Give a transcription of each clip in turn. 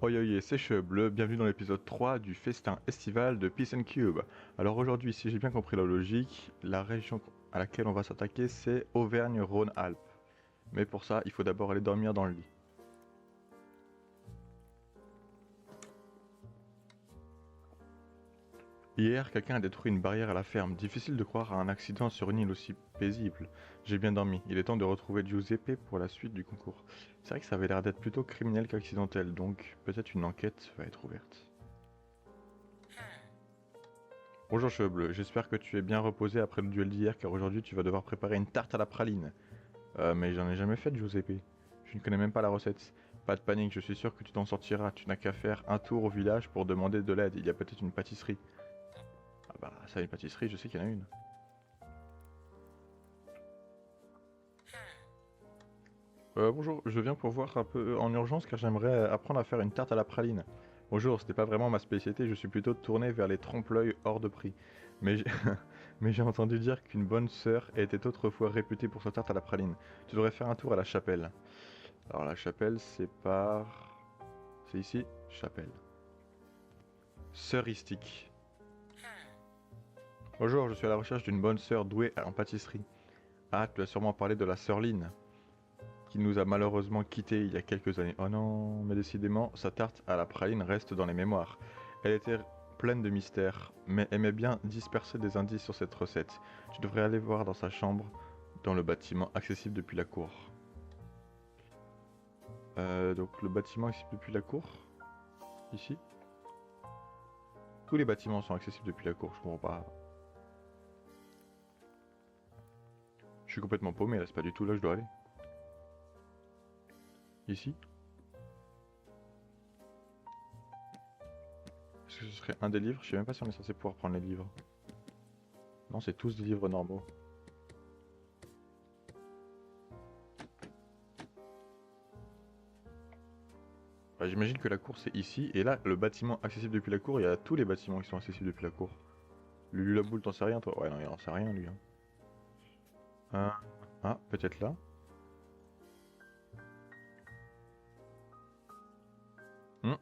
Oi oi, c'est Bleu, bienvenue dans l'épisode 3 du festin estival de Peace and Cube. Alors aujourd'hui, si j'ai bien compris la logique, la région à laquelle on va s'attaquer c'est Auvergne-Rhône-Alpes. Mais pour ça, il faut d'abord aller dormir dans le lit. Hier, quelqu'un a détruit une barrière à la ferme. Difficile de croire à un accident sur une île aussi paisible. J'ai bien dormi. Il est temps de retrouver Giuseppe pour la suite du concours. C'est vrai que ça avait l'air d'être plutôt criminel qu'accidentel, donc peut-être une enquête va être ouverte. Bonjour Cheveux Bleu, j'espère que tu es bien reposé après le duel d'hier car aujourd'hui tu vas devoir préparer une tarte à la praline. Mais j'en ai jamais fait de Giuseppe. Je ne connais même pas la recette. Pas de panique, je suis sûr que tu t'en sortiras. Tu n'as qu'à faire un tour au village pour demander de l'aide. Il y a peut-être une pâtisserie. Ah bah ça une pâtisserie, je sais qu'il y en a une. Bonjour, je viens pour voir un peu en urgence car j'aimerais apprendre à faire une tarte à la praline. Bonjour, c'était pas vraiment ma spécialité, je suis plutôt tourné vers les trompe-l'œil hors de prix. Mais j'ai mais j'ai entendu dire qu'une bonne sœur était autrefois réputée pour sa tarte à la praline. Tu devrais faire un tour à la chapelle. Alors la chapelle, c'est par... C'est ici, chapelle. Sœuristique. Bonjour, je suis à la recherche d'une bonne sœur douée en pâtisserie. Ah, tu as sûrement parlé de la sœur Lynn, qui nous a malheureusement quittés il y a quelques années. Oh non, mais décidément, sa tarte à la praline reste dans les mémoires. Elle était pleine de mystères, mais aimait bien disperser des indices sur cette recette. Tu devrais aller voir dans sa chambre, dans le bâtiment accessible depuis la cour. Donc le bâtiment accessible depuis la cour, ici. Tous les bâtiments sont accessibles depuis la cour, je comprends pas. Je suis complètement paumé là, c'est pas du tout là que je dois aller. Ici. Est-ce que ce serait un des livres? Je sais même pas si on est censé pouvoir prendre les livres. Non, c'est tous des livres normaux. Bah, j'imagine que la cour c'est ici, et là, le bâtiment accessible depuis la cour, il y a tous les bâtiments qui sont accessibles depuis la cour. Lulu la boule, t'en sais rien toi? Ouais, non, il en sait rien lui. Hein. Ah, peut-être là. Hmm.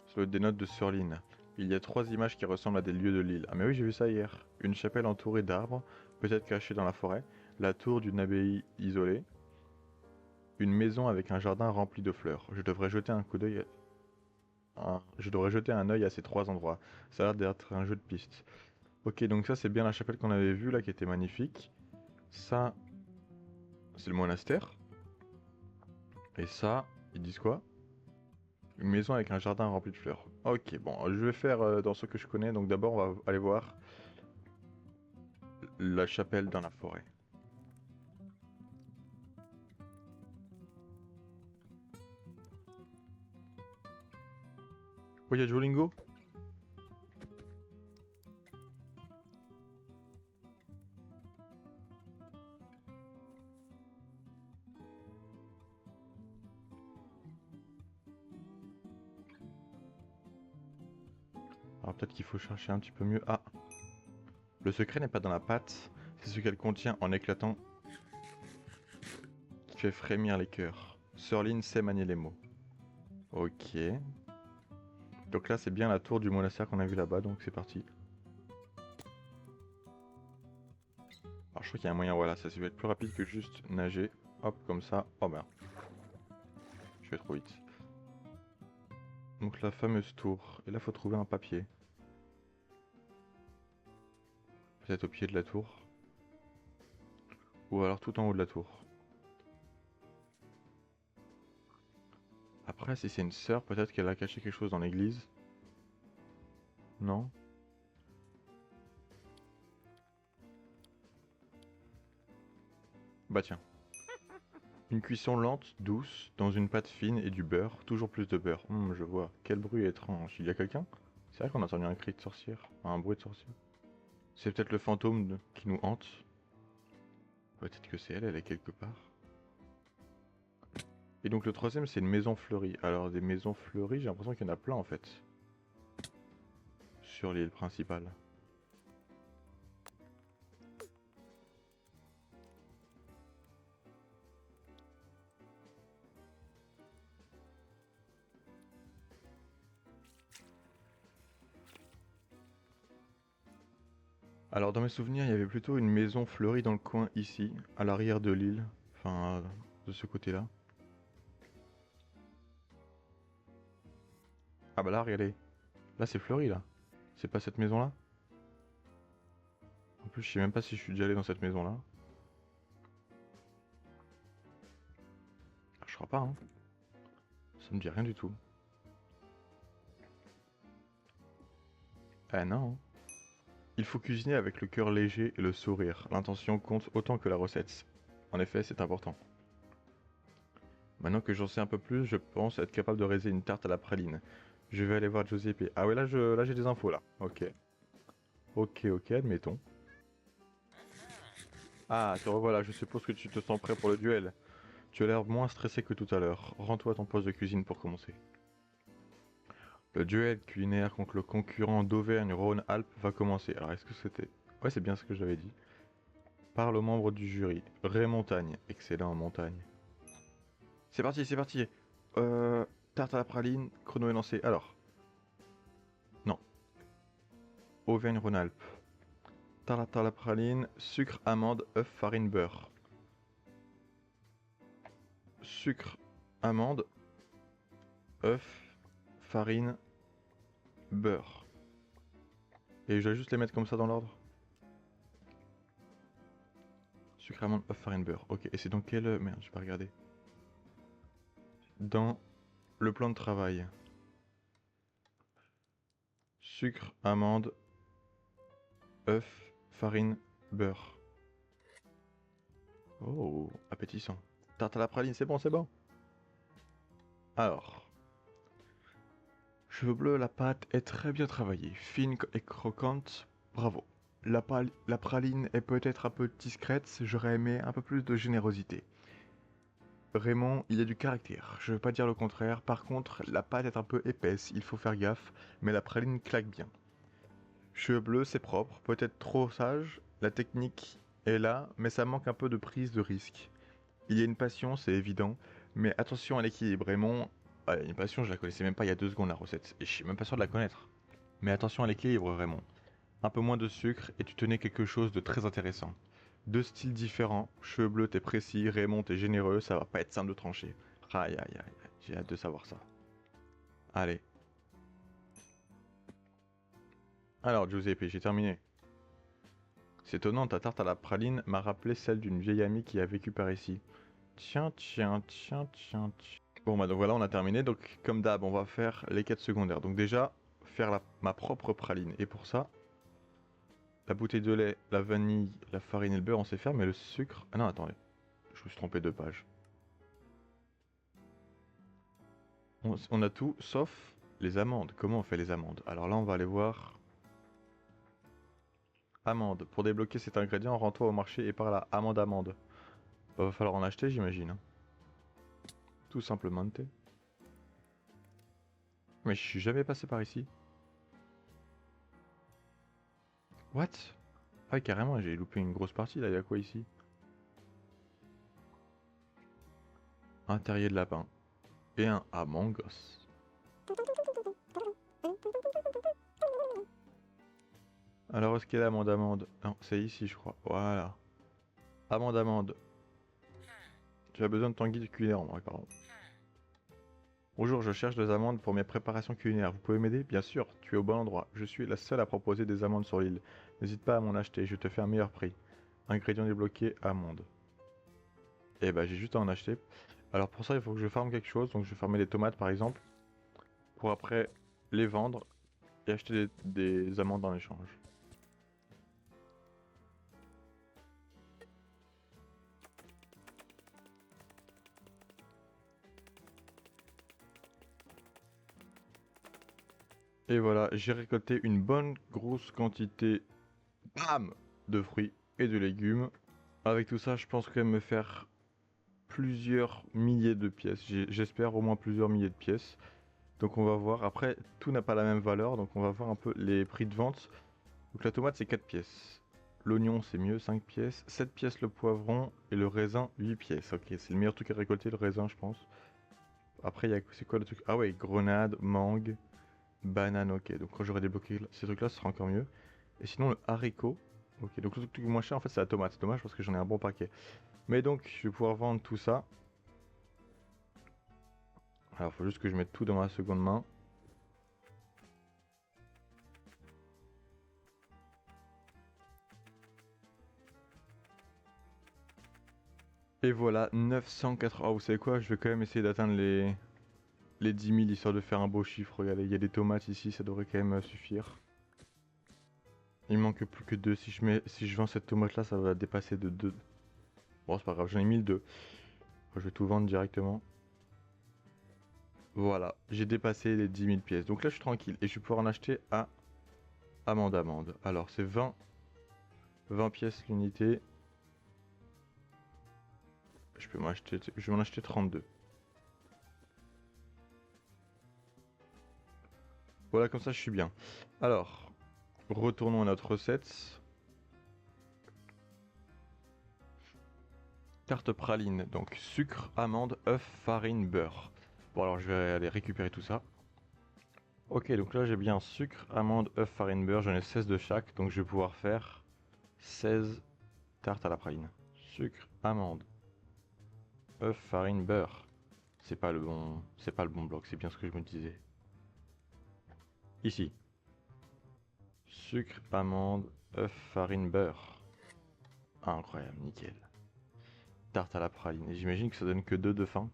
Ça doit être des notes de Surline. Il y a 3 images qui ressemblent à des lieux de l'île. Ah mais oui, j'ai vu ça hier. Une chapelle entourée d'arbres, peut-être cachée dans la forêt. La tour d'une abbaye isolée. Une maison avec un jardin rempli de fleurs. Je devrais jeter un coup d'œil Je devrais jeter un œil à ces 3 endroits. Ça a l'air d'être un jeu de piste. Ok, donc ça c'est bien la chapelle qu'on avait vue là qui était magnifique. Ça, c'est le monastère. Et ça, ils disent quoi? Une maison avec un jardin rempli de fleurs. Ok, bon, je vais faire dans ce que je connais. Donc d'abord, on va aller voir la chapelle dans la forêt. Oh, il y a Jolingo? Alors peut-être qu'il faut chercher un petit peu mieux. Ah, le secret n'est pas dans la pâte, c'est ce qu'elle contient en éclatant qui fait frémir les cœurs. Sirline sait manier les mots. Ok. Donc là, c'est bien la tour du monastère qu'on a vu là-bas, donc c'est parti. Alors je crois qu'il y a un moyen, voilà, ça va être plus rapide que juste nager. Hop, comme ça. Oh merde, je vais trop vite. Donc la fameuse tour. Et là, faut trouver un papier. Peut-être au pied de la tour. Ou alors tout en haut de la tour. Après, si c'est une sœur, peut-être qu'elle a caché quelque chose dans l'église. Non? Bah tiens. Une cuisson lente, douce, dans une pâte fine et du beurre. Toujours plus de beurre. Je vois. Quel bruit étrange. Il y a quelqu'un? C'est vrai qu'on a entendu un cri de sorcière. Un bruit de sorcière. C'est peut-être le fantôme qui nous hante. Peut-être que c'est elle, elle est quelque part. Et donc le troisième, c'est une maison fleurie. Alors des maisons fleuries, j'ai l'impression qu'il y en a plein en fait. Sur l'île principale. Alors dans mes souvenirs, il y avait plutôt une maison fleurie dans le coin ici, à l'arrière de l'île. Enfin, de ce côté-là. Ah bah là, regardez. Là, c'est fleuri, là. C'est pas cette maison-là? En plus, je sais même pas si je suis déjà allé dans cette maison-là. Ah, je crois pas, hein. Ça me dit rien du tout. Ah non. Il faut cuisiner avec le cœur léger et le sourire. L'intention compte autant que la recette. En effet, c'est important. Maintenant que j'en sais un peu plus, je pense être capable de réaliser une tarte à la praline. Je vais aller voir Giuseppe. Ah ouais, là j'ai des infos là. Ok. Ok, ok, admettons. Ah, te revoilà, je suppose que tu te sens prêt pour le duel. Tu as l'air moins stressé que tout à l'heure. Rends-toi à ton poste de cuisine pour commencer. Le duel culinaire contre le concurrent d'Auvergne-Rhône-Alpes va commencer. Alors, est-ce que c'était... Ouais, c'est bien ce que j'avais dit. Parle aux membres du jury. Ray Montagne, excellent en montagne. C'est parti, c'est parti. Euh... Tarte à la praline, chrono est lancé. Alors, non. Auvergne-Rhône-Alpes. Tarte à la praline, sucre, amande, œuf, farine, beurre. Sucre, amande, œuf, farine, beurre. Et je dois juste les mettre comme ça dans l'ordre. Sucre, amande, œuf, farine, beurre. Ok, et c'est dans quel... Merde, j'ai pas regardé. Dans le plan de travail. Sucre, amande, œuf, farine, beurre. Oh, appétissant. Tarte à la praline, c'est bon, c'est bon. Alors, cheveux bleus, la pâte est très bien travaillée, fine et croquante, bravo. La praline est peut-être un peu discrète, j'aurais aimé un peu plus de générosité. Raymond, il a du caractère, je veux pas dire le contraire, par contre, la pâte est un peu épaisse, il faut faire gaffe, mais la praline claque bien. Cheveux bleus, c'est propre, peut-être trop sage, la technique est là, mais ça manque un peu de prise de risque. Il y a une passion, c'est évident, mais attention à l'équilibre. Raymond, une passion, je la connaissais même pas il y a 2 secondes la recette, et je suis même pas sûr de la connaître. Mais attention à l'équilibre, Raymond. Un peu moins de sucre et tu tenais quelque chose de très intéressant. 2 styles différents, cheveux bleus t'es précis, Raymond t'es généreux, ça va pas être simple de trancher. Aïe aïe aïe, aïe, j'ai hâte de savoir ça. Allez. Alors Giuseppe, j'ai terminé. C'est étonnant, ta tarte à la praline m'a rappelé celle d'une vieille amie qui a vécu par ici. Tiens, tiens, tiens, tiens, tiens. Bon bah donc voilà, on a terminé. Donc comme d'hab, on va faire les quêtes secondaires. Donc déjà, faire ma propre praline. Et pour ça, la bouteille de lait, la vanille, la farine et le beurre, on sait faire. Mais le sucre... Ah non, attendez. Je me suis trompé de page. On a tout, sauf les amandes. Comment on fait les amandes? Alors là, on va aller voir... Amandes. Pour débloquer cet ingrédient, rends-toi au marché et par là. Amande. Bah, va falloir en acheter, j'imagine, hein. Tout simplement. Mais je suis jamais passé par ici. What? Ah oui, carrément, j'ai loupé une grosse partie là, y'a quoi ici? Un terrier de lapin. Et un Among Us. Alors, est-ce qu'il y a l'amande? Non, c'est ici, je crois. Voilà. Amande. Tu as besoin de ton guide culinaire, ouais, pardon. Bonjour, je cherche des amandes pour mes préparations culinaires. Vous pouvez m'aider? Bien sûr, tu es au bon endroit. Je suis la seule à proposer des amandes sur l'île. N'hésite pas à m'en acheter, je te fais un meilleur prix. Ingrédients débloqués, amandes. Et bah, j'ai juste à en acheter. Alors, pour ça, il faut que je farme quelque chose. Donc, je vais farmer des tomates, par exemple. Pour après les vendre et acheter des amandes en échange. Et voilà, j'ai récolté une bonne grosse quantité, bam, de fruits et de légumes. Avec tout ça, je pense quand même me faire plusieurs milliers de pièces. J'espère au moins plusieurs milliers de pièces. Donc on va voir. Après, tout n'a pas la même valeur, donc on va voir un peu les prix de vente. Donc la tomate, c'est 4 pièces. L'oignon, c'est mieux, 5 pièces. 7 pièces le poivron et le raisin, 8 pièces. Ok, c'est le meilleur truc à récolter, le raisin, je pense. Après, c'est quoi le truc? Ah ouais, grenade, mangue, banane, ok. Donc quand j'aurai débloqué ces trucs-là, ce sera encore mieux. Et sinon, le haricot. Ok, donc le truc le moins cher en fait c'est la tomate. C'est dommage parce que j'en ai un bon paquet. Mais donc je vais pouvoir vendre tout ça. Alors faut juste que je mette tout dans ma seconde main. Et voilà, 980. Oh, vous savez quoi? Je vais quand même essayer d'atteindre les 10 000 histoire de faire un beau chiffre. Regardez, il y a des tomates ici, ça devrait quand même suffire. Il manque plus que 2. Si je vends cette tomate là, ça va dépasser de 2. Bon, c'est pas grave, j'en ai 1002. Je vais tout vendre directement. Voilà, j'ai dépassé les 10 000 pièces. Donc là, je suis tranquille. Et je vais pouvoir en acheter à amende. Alors, c'est 20 pièces l'unité. Je vais m'en acheter 32. Voilà, comme ça, je suis bien. Alors, retournons à notre recette. Carte praline, donc sucre, amande, œuf, farine, beurre. Bon, alors je vais aller récupérer tout ça. Ok, donc là j'ai bien sucre, amande, œuf, farine, beurre. J'en ai 16 de chaque, donc je vais pouvoir faire 16 tartes à la praline. Sucre, amande, œuf, farine, beurre. C'est pas le bon bloc, c'est bien ce que je me disais. Ici. Sucre, amande, œuf, farine, beurre. Ah, incroyable, nickel. Tarte à la praline. Et j'imagine que ça donne que 2 de faim.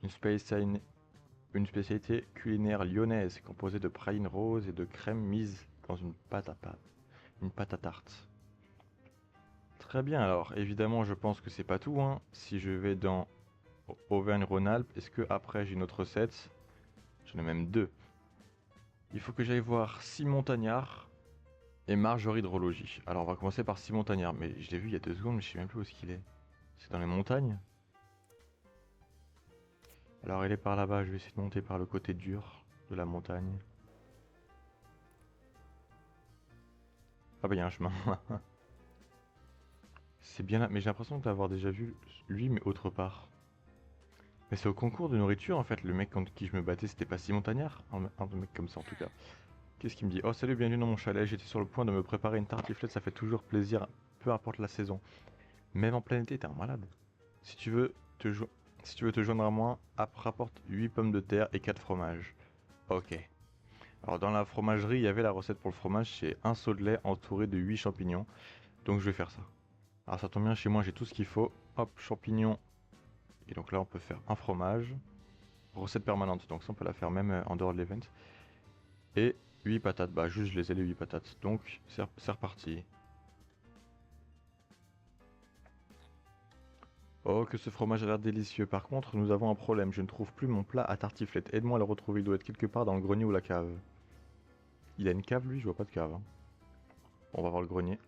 Une spécialité culinaire lyonnaise composée de praline rose et de crème mise dans une pâte à tarte. Très bien, alors évidemment je pense que c'est pas tout, hein. Si je vais dans Auvergne-Rhône-Alpes, est-ce que après j'ai une autre recette? J'en ai même deux. Il faut que j'aille voir 6 montagnards et Marjorie Drologie. Alors on va commencer par 6 montagnards, mais je l'ai vu il y a 2 secondes, mais je sais même plus où est-ce qu'il est. C'est dans les montagnes? Alors il est par là-bas, je vais essayer de monter par le côté dur de la montagne. Ah bah il y a un chemin. C'est bien là, mais j'ai l'impression d'avoir déjà vu lui, mais autre part. Mais c'est au concours de nourriture en fait, le mec contre qui je me battais, c'était pas si montagnard? Un mec comme ça en tout cas. Qu'est-ce qu'il me dit? Oh salut, bienvenue dans mon chalet, j'étais sur le point de me préparer une tartiflette, ça fait toujours plaisir, peu importe la saison. Même en plein été, t'es un malade. Si tu veux te, jo- si tu veux te joindre à moi, rapporte 8 pommes de terre et 4 fromages. Ok. Alors dans la fromagerie, il y avait la recette pour le fromage, c'est un seau de lait entouré de 8 champignons. Donc je vais faire ça. Alors ça tombe bien, chez moi j'ai tout ce qu'il faut. Hop, champignons. Et donc là on peut faire un fromage. Recette permanente, donc ça on peut la faire même en dehors de l'event. Et 8 patates, bah juste je les ai les 8 patates. Donc c'est reparti. Oh que ce fromage a l'air délicieux. Par contre nous avons un problème, je ne trouve plus mon plat à tartiflette. Aide-moi à le retrouver, il doit être quelque part dans le grenier ou la cave. Il a une cave lui? Je vois pas de cave, hein. Bon, on va voir le grenier.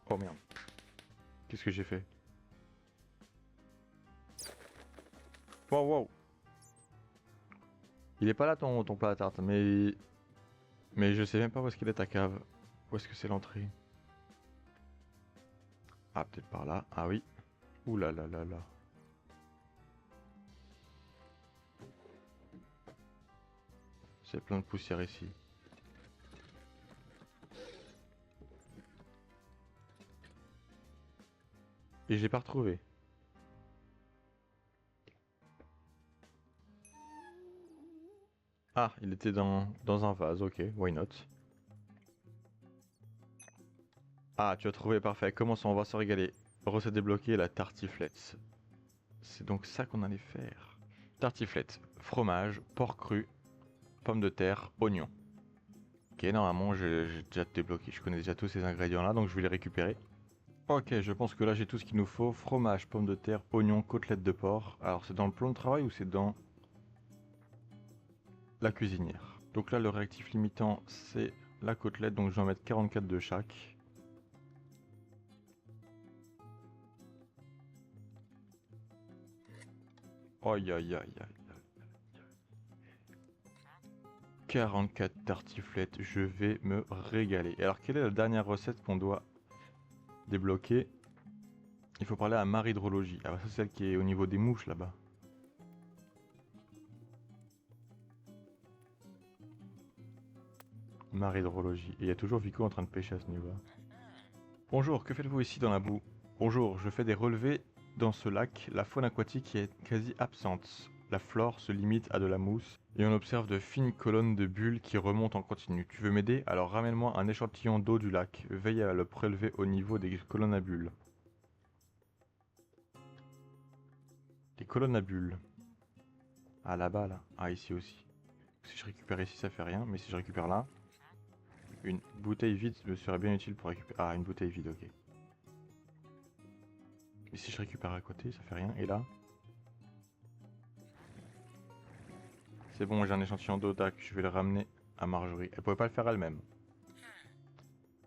Oh merde. Qu'est-ce que j'ai fait? Wow wow. Il est pas là ton plat à tarte, mais je sais même pas où est-ce qu'il est ta cave. Où est-ce que c'est l'entrée? Ah, peut-être par là. Ah oui. Ouh là là là là. C'est plein de poussière ici. Et je l'ai pas retrouvé. Ah, il était dans un vase, ok, why not. Ah, tu as trouvé, parfait. Commençons, on va se régaler. Recette débloquée, la tartiflette. C'est donc ça qu'on allait faire. Tartiflette, fromage, porc cru, pommes de terre, oignons. Ok, normalement j'ai déjà débloqué, je connais déjà tous ces ingrédients là, donc je vais les récupérer. Ok, je pense que là j'ai tout ce qu'il nous faut. Fromage, pommes de terre, oignons, côtelettes de porc. Alors c'est dans le plan de travail ou c'est dans la cuisinière? Donc là le réactif limitant c'est la côtelette, donc je vais en mettre 44 de chaque. Aïe aïe aïe aïe. 44 tartiflettes, je vais me régaler. Et alors quelle est la dernière recette qu'on doit débloquer? Il faut parler à Marie Drologie. Ah bah c'est celle qui est au niveau des mouches là-bas. Marée d'horlogie. Et il y a toujours Vico en train de pêcher à ce niveau-là. Bonjour, que faites-vous ici dans la boue? Bonjour, je fais des relevés dans ce lac. La faune aquatique est quasi absente. La flore se limite à de la mousse et on observe de fines colonnes de bulles qui remontent en continu. Tu veux m'aider? Alors ramène-moi un échantillon d'eau du lac. Veille à le prélever au niveau des colonnes à bulles. Les colonnes à bulles. Ah là-bas là. Ah ici aussi. Si je récupère ici ça fait rien, mais si je récupère là, une bouteille vide me serait bien utile pour récupérer. Ah une bouteille vide, ok. Et si je récupère à côté, ça fait rien. Et là? C'est bon, j'ai un échantillon d'Odak, je vais le ramener à Marjorie. Elle pouvait pas le faire elle-même.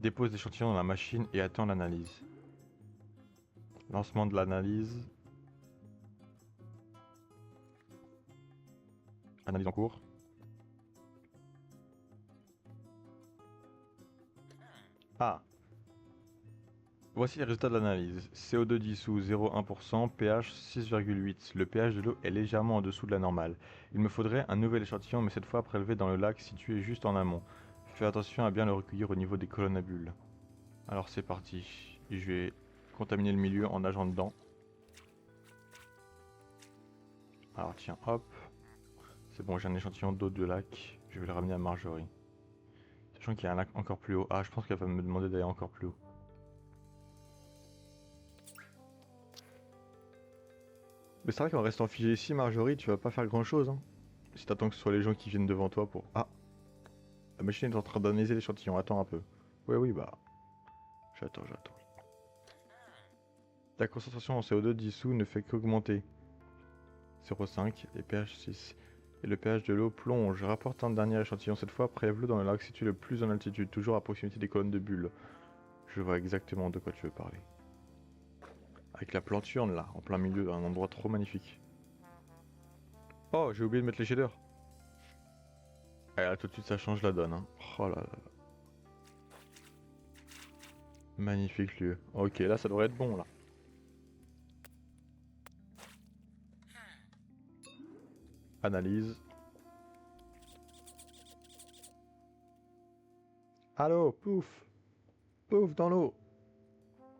Dépose l'échantillon dans la machine et attends l'analyse. Lancement de l'analyse. Analyse en cours. Ah. Voici les résultats de l'analyse. CO2 dissous 0,1%, pH 6,8. Le pH de l'eau est légèrement en dessous de la normale. Il me faudrait un nouvel échantillon, mais cette fois prélevé dans le lac situé juste en amont. Fais attention à bien le recueillir au niveau des colonnes à bulles. Alors c'est parti. Je vais contaminer le milieu en nageant dedans. Alors tiens, hop. C'est bon, j'ai un échantillon d'eau de lac. Je vais le ramener à Marjorie. Sachant qu'il y a un lac encore plus haut. Ah, je pense qu'elle va me demander d'aller encore plus haut. Mais c'est vrai qu'en restant figé ici, Marjorie, tu vas pas faire grand chose. Hein. Si t'attends que ce soit les gens qui viennent devant toi pour... Ah, la machine est en train d'analyser l'échantillon. Attends un peu. Oui, oui, bah... J'attends. La concentration en CO2 dissous ne fait qu'augmenter. 0,5 et pH 6. Et le pH de l'eau plonge. Rapporte un dernier échantillon cette fois. Prélève-le dans le lac situé le plus en altitude, toujours à proximité des colonnes de bulles. Je vois exactement de quoi tu veux parler. Avec la planturne là, en plein milieu, un endroit trop magnifique. Oh, j'ai oublié de mettre les shaders. Et là tout de suite ça change la donne. Hein. Oh là là. Magnifique lieu. Ok, là ça devrait être bon là. Analyse. Allô, pouf. Pouf dans l'eau.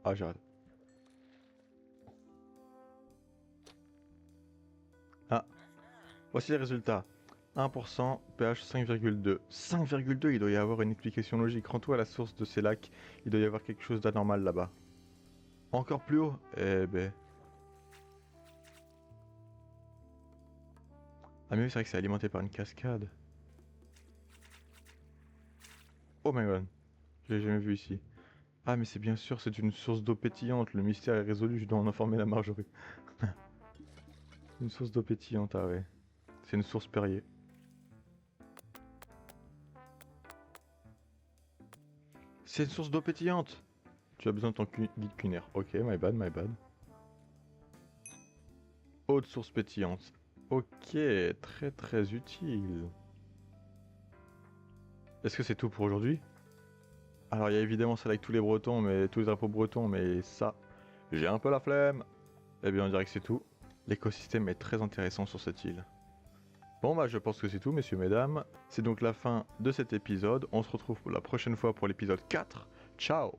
Ah j'arrête. Ah, voici les résultats. 1%, pH 5,2. 5,2, il doit y avoir une explication logique. Rends-toi à la source de ces lacs, il doit y avoir quelque chose d'anormal là-bas. Encore plus haut? Eh ben... Ah mais oui, c'est vrai que c'est alimenté par une cascade. Oh my god, je l'ai jamais vu ici. Ah mais c'est bien sûr, c'est une source d'eau pétillante, le mystère est résolu, je dois en informer la Marjorie. Une source d'eau pétillante, ah ouais. C'est une source Perrier. C'est une source d'eau pétillante! Tu as besoin de ton guide culinaire. Ok, my bad, my bad. Eau de source pétillante. Ok, très très utile. Est-ce que c'est tout pour aujourd'hui? Alors il y a évidemment celle avec tous les bretons, mais tous les drapeaux bretons, mais ça, j'ai un peu la flemme. Eh bien on dirait que c'est tout. L'écosystème est très intéressant sur cette île. Bon bah je pense que c'est tout messieurs, mesdames. C'est donc la fin de cet épisode. On se retrouve pour la prochaine fois pour l'épisode 4. Ciao!